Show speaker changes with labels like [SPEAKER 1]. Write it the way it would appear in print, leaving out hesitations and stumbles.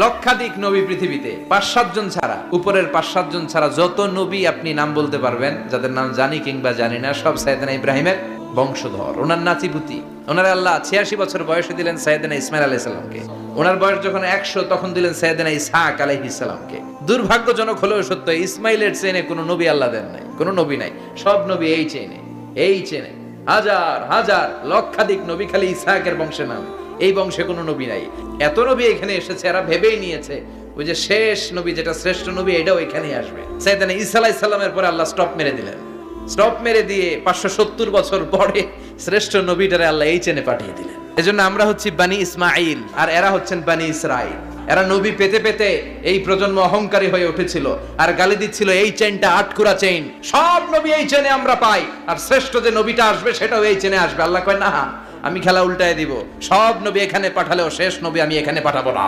[SPEAKER 1] লক্ষাধিক নবী পৃথিবীতে 5-7 জন ছাড়া, উপরের 5-7 জন ছাড়া যত নবী আপনি নাম বলতে পারবেন, যাদের নাম জানি কিংবা জানি না, সব সাইয়েদনা ইব্রাহিমের বংশধর। ওনার নাতিপুতি। ওনার আল্লাহ 86 বছর বয়সে দিলেন সাইয়েদনা ইসমাইল আলাইহিস সালামকে। ওনার বয়স যখন 100 তখন দিলেন সাইয়েদনা ইসহাক আলাইহিস সালামকে। দুর্ভাগ্যজনক হলেও সত্য, ইসমাইলের চেনে কোনো নবী আল্লাহ দেন নাই, কোনো নবী নাই। সব নবী এই চেনে হাজার হাজার লক্ষাধিক নবী খালি ইসহাকের বংশে নাম, এই বংশে কোনো নবী নাই। এত নবী এখানে এসেছে, এরা ভেবেই নিয়েছে ওই যে শেষ নবী, যেটা শ্রেষ্ঠ নবী, এটাও এখানেই আসবে। সাইয়েদনা ঈসা আলাইহিস সালামের পরে আল্লাহ স্টপ মেরে দিলেন। স্টপ মেরে দিয়ে 570 বছর পরে শ্রেষ্ঠ নবীটারে আল্লাহ এই চেনে পাঠিয়ে দিলেন। এজন্য আমরা হচ্ছি বানি ইসমাইল, আর এরা হচ্ছেন বানি ইসরাইল। এরা নবী পেতে পেতে এই প্রজন্ম অহংকারী হয়ে উঠেছিল আর গালি দিচ্ছিল এই চেনটা আটকুরা চেইন, সব নবী এই চেনে আমরা পাই, আর শ্রেষ্ঠ যে নবীটা আসবে সেটাও এই চেনে আসবে। আল্লাহ কয় না, আমি খেলা উল্টায় দিব, সব নবী এখানে পাঠালেও শেষ নবী আমি এখানে পাঠাবো না।